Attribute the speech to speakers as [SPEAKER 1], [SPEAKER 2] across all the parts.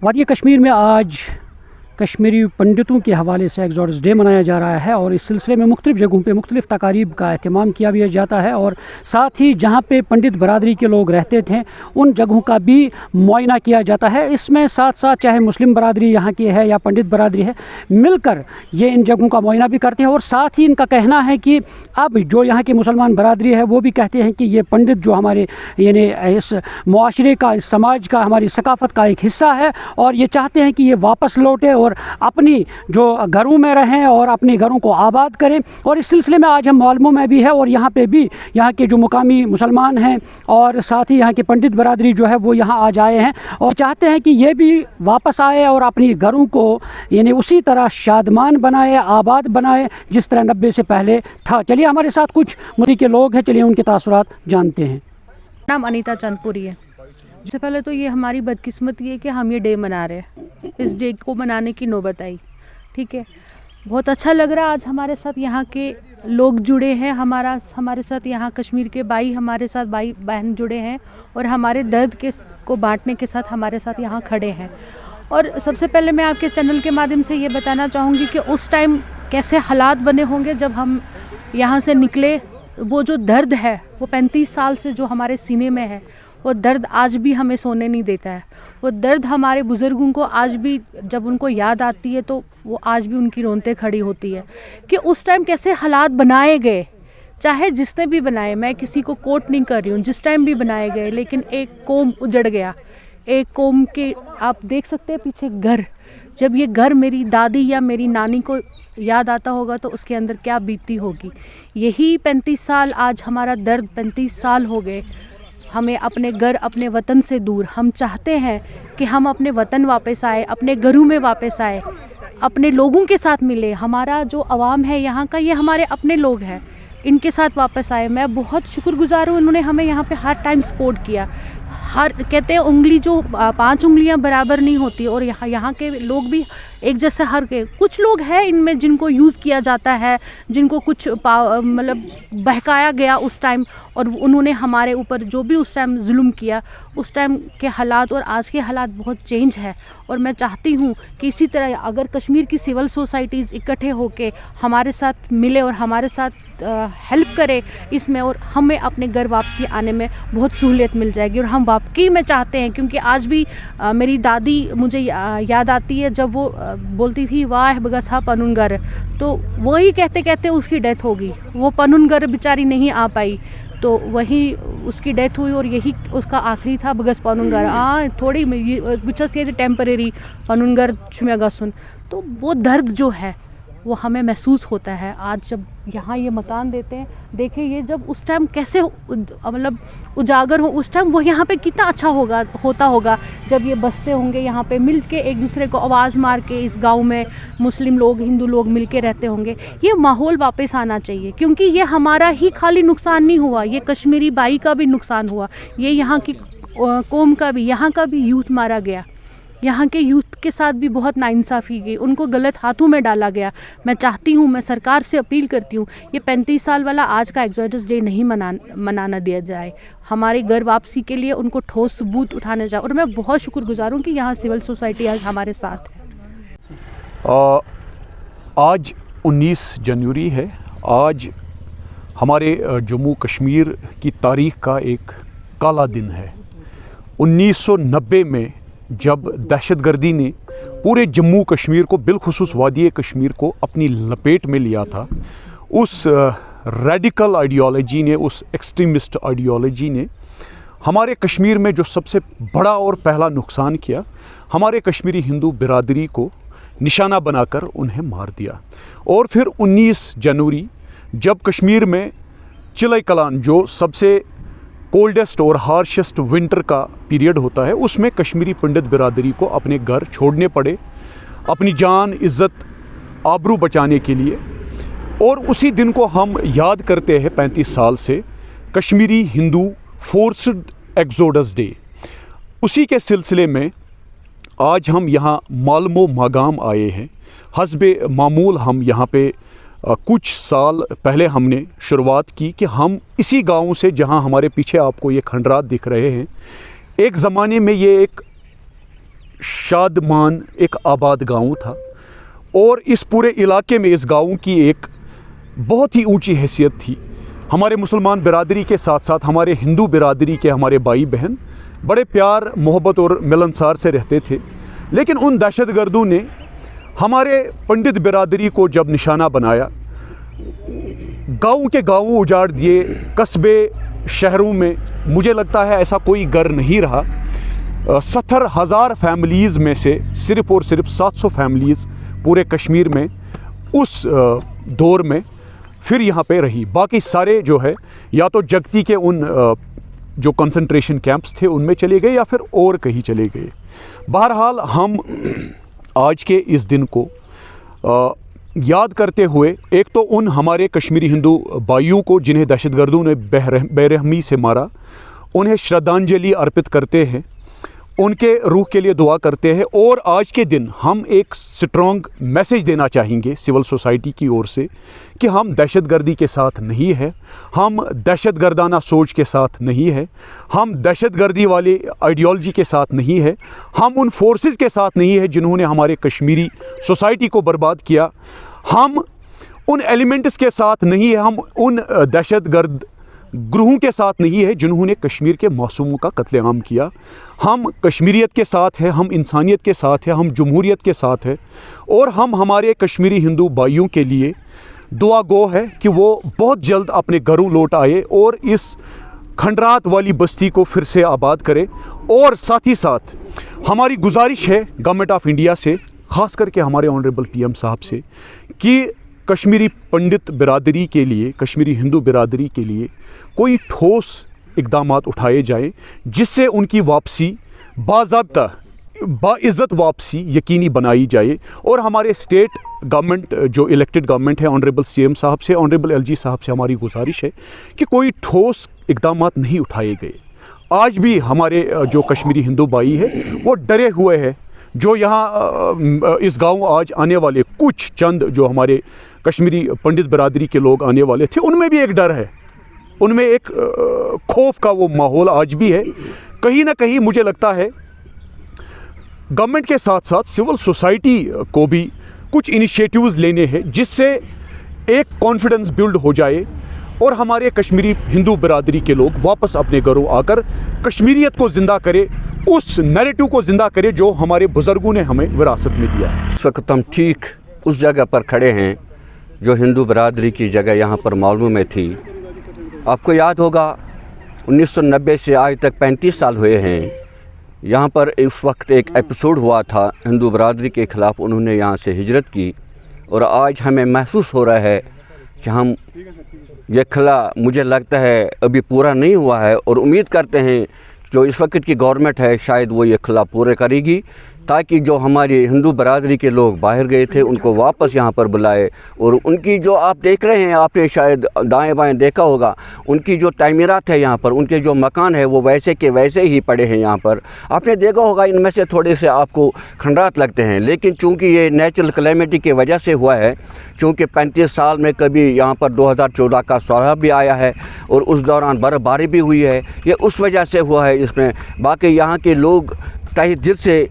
[SPEAKER 1] वादी कश्मीर में आज कश्मीरी पंडितों के हवाले से एक्सोडस डे मनाया जा रहा है और इस सिलसिले में मुख्तलिफ़ जगहों पे मुख्तलिफ़ तकारीब का अहतमाम किया भी जाता है और साथ ही जहाँ पे पंडित बरादरी के लोग रहते थे उन जगहों का भी मुआयना किया जाता है। इसमें साथ साथ चाहे मुस्लिम बरादरी यहाँ की है या पंडित बरादरी है, मिलकर ये इन जगहों का मुआयना भी करते हैं और साथ ही इनका कहना है कि अब जो यहाँ की मुसलमान बरादरी है वो भी कहते हैं कि ये पंडित जो हमारे यानी इस मुआशरे का, इस समाज का, हमारी सकाफ़त का एक हिस्सा है और ये चाहते हैं कि ये वापस लौटे और अपनी जो घरों में रहें और अपने घरों को आबाद करें। और इस सिलसिले में आज हम मालूम में भी है और यहाँ पे भी यहाँ के जो मुकामी मुसलमान हैं और साथ ही यहाँ के पंडित बरादरी जो है वो यहाँ आज आए हैं और चाहते हैं कि ये भी वापस आए और अपनी घरों को यानी उसी तरह शादमान बनाए, आबाद बनाए जिस तरह 90 से पहले था। चलिए हमारे साथ कुछ मुल्क के लोग हैं, चलिए उनके तासुरात जानते हैं।
[SPEAKER 2] नाम अनीता चंदपुरी है। सबसे पहले तो ये हमारी बदकिस्मती है कि हम ये डे मना रहे हैं, इस डे को मनाने की नौबत आई। ठीक है, बहुत अच्छा लग रहा है। आज हमारे साथ यहाँ के लोग जुड़े हैं, हमारे साथ यहाँ कश्मीर के भाई हमारे साथ भाई बहन जुड़े हैं और हमारे दर्द को बांटने के साथ हमारे साथ यहाँ खड़े हैं। और सबसे पहले मैं आपके चैनल के माध्यम से ये बताना चाहूँगी कि उस टाइम कैसे हालात बने होंगे जब हम यहाँ से निकले। वो जो दर्द है वो 35 साल से जो हमारे सीने में है, वो दर्द आज भी हमें सोने नहीं देता है। वो दर्द हमारे बुज़ुर्गों को आज भी जब उनको याद आती है तो वो आज भी उनकी रोंते खड़ी होती है कि उस टाइम कैसे हालात बनाए गए। चाहे जिसने भी बनाए, मैं किसी को कोट नहीं कर रही हूँ, जिस टाइम भी बनाए गए, लेकिन एक कौम उजड़ गया। एक कौम के आप देख सकते हैं पीछे घर, जब ये घर मेरी दादी या मेरी नानी को याद आता होगा तो उसके अंदर क्या बीतती होगी। यही 35 साल, आज हमारा दर्द 35 साल हो गए हमें अपने घर, अपने वतन से दूर। हम चाहते हैं कि हम अपने वतन वापस आए, अपने घरों में वापस आए, अपने लोगों के साथ मिले। हमारा जो अवाम है यहाँ का, ये हमारे अपने लोग हैं, इनके साथ वापस आए। मैं बहुत शुक्रगुजार हूँ, इन्होंने हमें यहाँ पे हर टाइम सपोर्ट किया। हर कहते हैं उंगली जो 5 उंगलियां बराबर नहीं होती और यहाँ के लोग भी एक जैसे हर के। कुछ लोग हैं इनमें जिनको यूज़ किया जाता है, जिनको कुछ मतलब बहकाया गया उस टाइम और उन्होंने हमारे ऊपर जो भी उस टाइम जुल्म किया, उस टाइम के हालात और आज के हालात बहुत चेंज है। और मैं चाहती हूँ कि इसी तरह अगर कश्मीर की सिविल सोसाइटीज़ इकट्ठे होकर हमारे साथ मिले और हमारे साथ हेल्प करे इसमें, और हमें अपने घर वापसी आने में बहुत सहूलियत मिल जाएगी। और हम वाकई में चाहते हैं, क्योंकि आज भी मेरी दादी मुझे याद आती है जब वो बोलती थी वाह बगसा पनुनगर, तो वही कहते कहते उसकी डेथ हो गई। वो पनुनगर बेचारी नहीं आ पाई तो वही उसकी डेथ हुई और यही उसका आखिरी था बगस पनुनगर। थोड़ी बिचस ये टेम्परेरी पनुनगर छुमेगा सुन। तो वो दर्द जो है वो हमें महसूस होता है आज जब यहाँ ये मकान देते हैं। देखिए ये जब उस टाइम कैसे मतलब उजागर हो, उस टाइम वो यहाँ पे कितना अच्छा होता होगा जब ये बसते होंगे यहाँ पे मिल के, एक दूसरे को आवाज़ मार के। इस गांव में मुस्लिम लोग, हिंदू लोग मिल के रहते होंगे। ये माहौल वापस आना चाहिए, क्योंकि ये हमारा ही खाली नुकसान नहीं हुआ, ये कश्मीरी भाई का भी नुकसान हुआ, ये यहाँ की कौम का भी, यहाँ का भी यूथ मारा गया। यहाँ के यूथ के साथ भी बहुत नाइंसाफ़ी गई, उनको गलत हाथों में डाला गया। मैं चाहती हूँ, मैं सरकार से अपील करती हूँ, ये 35 साल वाला आज का एक्सोडस डे नहीं मनाना दिया जाए। हमारे घर वापसी के लिए उनको ठोस सबूत उठाने जाए। और मैं बहुत शुक्रगुजार हूँ कि यहाँ सिविल सोसाइटी आज हमारे साथ है।
[SPEAKER 3] आज 19 जनवरी है। आज हमारे जम्मू कश्मीर की तारीख़ का एक काला दिन है। 1990 में जब दहशतगर्दी ने पूरे जम्मू कश्मीर को, बिलखुसूस वादी कश्मीर को अपनी लपेट में लिया था, उस रेडिकल आइडियोलॉजी ने, उस एक्सट्रीमिस्ट आइडियोलॉजी ने हमारे कश्मीर में जो सबसे बड़ा और पहला नुकसान किया, हमारे कश्मीरी हिंदू बिरादरी को निशाना बनाकर उन्हें मार दिया। और फिर 19 जनवरी जब कश्मीर में चिलई कलान, जो सबसे कोल्डेस्ट और हार्शेस्ट विंटर का पीरियड होता है, उसमें कश्मीरी पंडित बिरादरी को अपने घर छोड़ने पड़े अपनी जान, इज़्ज़त, आबरू बचाने के लिए। और उसी दिन को हम याद करते हैं 35 साल से, Kashmiri Hindu forced exodus day. उसी के सिलसिले में आज हम यहाँ मालमो मागाम आए हैं। हस्बे मामूल हम यहाँ पे कुछ साल पहले हमने शुरुआत की कि हम इसी गांव से, जहां हमारे पीछे आपको ये खंडरात दिख रहे हैं, एक ज़माने में ये एक शादमान एक आबाद गांव था और इस पूरे इलाके में इस गांव की एक बहुत ही ऊंची हैसियत थी। हमारे मुसलमान बिरादरी के साथ साथ हमारे हिंदू बिरादरी के हमारे भाई बहन बड़े प्यार मोहब्बत और मिलनसार से रहते थे, लेकिन उन दहशतगर्दों ने हमारे पंडित बिरादरी को जब निशाना बनाया, गाँव के गाँव उजाड़ दिए, कस्बे शहरों में मुझे लगता है ऐसा कोई घर नहीं रहा। 70,000 फैमिलीज़ में से सिर्फ़ और सिर्फ 700 फैमिलीज़ पूरे कश्मीर में उस दौर में फिर यहाँ पे रही। बाकी सारे जो है या तो जगती के उन जो कंसंट्रेशन कैंप्स थे उनमें चले गए या फिर और कहीं चले गए। बहरहाल हम आज के इस दिन को याद करते हुए एक तो उन हमारे कश्मीरी हिंदू भाइयों को जिन्हें दहशतगर्दों ने बेरहमी से मारा, उन्हें श्रद्धांजलि अर्पित करते हैं, उनके रूह के लिए दुआ करते हैं। और आज के दिन हम एक स्ट्रॉन्ग मैसेज देना चाहेंगे सिविल सोसाइटी की ओर से कि हम दहशतगर्दी के साथ नहीं है, हम दहशतगर्दाना सोच के साथ नहीं है, हम दहशतगर्दी वाली आइडियोलॉजी के साथ नहीं है, हम उन फोर्सेस के साथ नहीं है जिन्होंने हमारे कश्मीरी सोसाइटी को बर्बाद किया, हम उन एलिमेंट्स के साथ नहीं है, हम उन दहशतगर्द ग्रुहों के साथ नहीं है जिन्होंने कश्मीर के मासूमों का कत्लेआम किया। हम कश्मीरियत के साथ है, हम इंसानियत के साथ है, हम जमहूरियत के साथ है और हम हमारे कश्मीरी हिंदू भाइयों के लिए दुआ गो है कि वो बहुत जल्द अपने घरों लौट आए और इस खंडरात वाली बस्ती को फिर से आबाद करे। और साथ ही साथ हमारी गुजारिश है गवर्नमेंट ऑफ इंडिया से, ख़ास करके हमारे ऑनरेबल PM साहब से, कि कश्मीरी पंडित बिरादरी के लिए, कश्मीरी हिंदू बिरादरी के लिए कोई ठोस इक़दामात उठाए जाएं जिससे उनकी वापसी बाज़ाब्ता बाइज़्ज़त वापसी यकीनी बनाई जाए। और हमारे स्टेट गवर्नमेंट जो इलेक्टेड गवर्नमेंट है, ऑनरेबल CM साहब से, ऑनरेबल LG साहब से हमारी गुजारिश है कि कोई ठोस इक़दामात नहीं उठाए गए। आज भी हमारे जो कश्मीरी हिंदू भाई है वो डरे हुए हैं। जो यहाँ इस गांव आज आने वाले कुछ चंद जो हमारे कश्मीरी पंडित बिरादरी के लोग आने वाले थे, उनमें भी एक डर है, उनमें एक खौफ का वो माहौल आज भी है। कहीं ना कहीं मुझे लगता है गवर्नमेंट के साथ साथ सिविल सोसाइटी को भी कुछ इनिशिएटिव्स लेने हैं जिससे एक कॉन्फिडेंस बिल्ड हो जाए और हमारे कश्मीरी हिंदू बिरादरी के लोग वापस अपने घरों आकर कश्मीरियत को ज़िंदा करे, उस नैरेटिव को ज़िंदा करे जो हमारे बुज़ुर्गों ने हमें विरासत में दिया है।
[SPEAKER 4] इस वक्त हम ठीक उस जगह पर खड़े हैं जो हिंदू बिरादरी की जगह यहाँ पर मालूम में थी। आपको याद होगा 1990 से आज तक 35 साल हुए हैं। यहाँ पर उस वक्त एक एपिसोड हुआ था, हिंदू बिरादरी के ख़िलाफ़ उन्होंने यहाँ से हिजरत की और आज हमें महसूस हो रहा है कि हम ये खला मुझे लगता है अभी पूरा नहीं हुआ है और उम्मीद करते हैं जो इस वक्त की गवर्नमेंट है शायद वो ये खला पूरे करेगी ताकि जो हमारी हिंदू बरादरी के लोग बाहर गए थे उनको वापस यहाँ पर बुलाए। और उनकी जो आप देख रहे हैं, आपने शायद दाएं बाएं देखा होगा, उनकी जो तामीरात है यहाँ पर, उनके जो मकान है वो वैसे के वैसे ही पड़े हैं यहाँ पर। आपने देखा होगा इनमें से थोड़े से आपको खंडरात लगते हैं, लेकिन चूँकि ये नेचुरल कैलेमिटी की वजह से हुआ है, चूँकि 35 साल में कभी यहाँ पर 2014 का सैलाब भी आया है और उस दौरान बर्फ़बारी भी हुई है, ये उस वजह से हुआ है इसमें। बाकी यहाँ के लोग तहे दिल से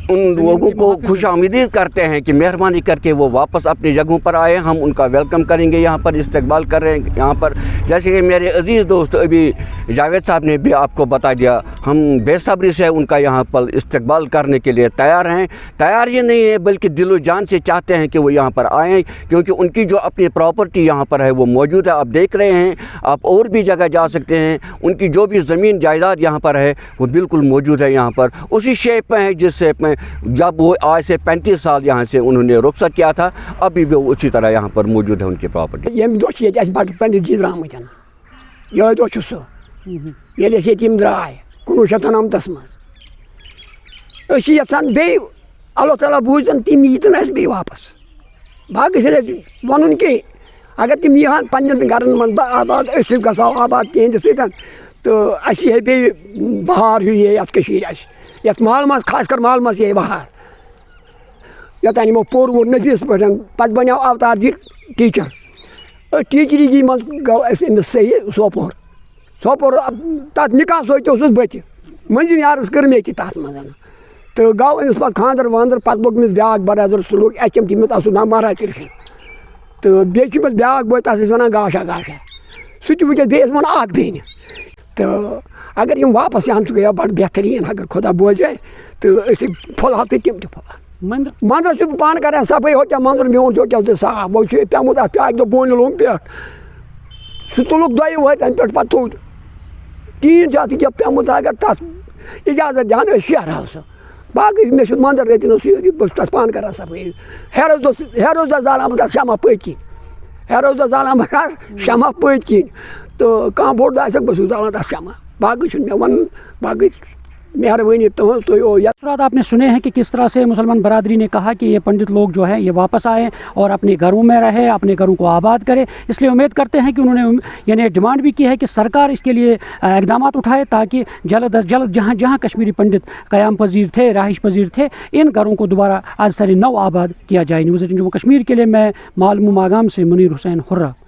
[SPEAKER 4] उन लोगों को खुशामदीद करते हैं कि मेहरबानी करके वो वापस अपनी जगहों पर आए, हम उनका वेलकम करेंगे, यहाँ पर इस्तकबाल कर रहे हैं। यहाँ पर जैसे कि मेरे अजीज़ दोस्त अभी जावेद साहब ने भी आपको बता दिया, हम बेसब्री से उनका यहाँ पर इस्तकबाल करने के लिए तैयार हैं। तैयार ही नहीं है बल्कि दिलो जान से चाहते हैं कि वो यहाँ पर आएँ, क्योंकि उनकी जो अपनी प्रॉपर्टी यहाँ पर है वो मौजूद है। आप देख रहे हैं, आप और भी जगह जा सकते हैं, उनकी जो भी ज़मीन जायदाद यहाँ पर है वो बिल्कुल मौजूद है यहाँ पर, उसी शेप में है जिस शेप में जब वो आज से 35 साल यहाँ से उन्होंने रुखसत किया था, अभी भी उसी तरह यहाँ पर मौजूद है उनकी प्रॉपर्टी।
[SPEAKER 5] पंडित जी द्रामत ये दो सह ये द्राय 1998 मज बे अल्लाह ताला बूझन तम यीतन बे वापस। बाकी वन कि अगर तम यहान पन्न गरन मन आबाद गो आबाद तिहद सतन तो बे बहार ये माल मज खास कर माल मज ये बहार योतान यमो पोर वो नफीस पे बनो अवतार जी टीचर टीचरी मज गो अमिस सही सोपोर सोपोर तथ निकाह सोच बत मंजिम यारस कर मे तथ मज تو گو أمس پتہٕ خانٛدر وانٛدر پتہٕ لوگ أمِس بیٛاکھ برادر سُہ لوگ HMT مےٚ تَتھ سُہ ناو مہراج کِرشن تہٕ بیٚیہِ چھُ مےٚ بیٛاکھ بوے تَتھ ٲسۍ وَنان گاشا گاشا سُہ تہِ وٕنکٮ۪س بیٚیہِ ٲسۍ وَنان اکھ بیٚنہِ تہٕ اگر یِم واپس یِہَن سُہ گٔیو بَڑٕ بہتریٖن اگر خۄدا بوزے تہٕ أسۍ پھُلہو تہٕ تِم تہِ پھُلہٕ منٛدرس چھُس بہٕ پانہٕ کران صفٲیی ہوٚکیٛاہ منٛدر میون چھُ ہوٚکیٛاہ تہِ صاف وۄنۍ چھُ پیوٚمُت اَتھ اَکہِ دۄہ بونہِ لوٚنٛگ پٮ۪ٹھ سُہ تُلُکھ دۄیہِ ؤہرۍ تَمہِ پٮ۪ٹھ پتہٕ تھوٚد ٹیٖن چھُ اَتھ ییٚکیٛاہ پیوٚمُت اگر تَتھ اِجازت دِہَن أسۍ شیرہاو سُہ باقٕے مےٚ چھُ منٛدر رٔتِنس سۭتۍ بہٕ چھُس تَتھ پانہٕ کران صفٲیی ہیرَس دۄہ زالان بہٕ تَتھ شمع پٔتۍ کِنۍ ہیرَس دۄہ زالان بہٕ تَتھ شمع پٔتۍ کِنۍ تہٕ کانٛہہ بوٚڑ دۄہ آسٮ۪کھ بہٕ چھُس زالان تَتھ شمع باقٕے چھُنہٕ مےٚ وَنُن باقٕے مہربانی تُہنٛز تُہۍ
[SPEAKER 1] تاثرات آپ نے سنے ہیں کہ کس طرح سے مسلمان برادری نے کہا کہ یہ پنڈت لوگ جو ہیں یہ واپس آئیں اور اپنے گھروں میں رہے اپنے گھروں کو آباد کرے اس لیے امید کرتے ہیں کہ انہوں نے یعنی ڈیمانڈ بھی کی ہے کہ سرکار اس کے لیے اقدامات اٹھائے تاکہ جلد از جلد جہاں جہاں کشمیری پنڈت قیام پذیر تھے رہائش پذیر تھے ان گھروں کو دوبارہ آج سر نو آباد کیا جائے۔ نیوز 18 جموں کشمیر کے لیے میں معلوم آگام سے منیر حسین حرہ۔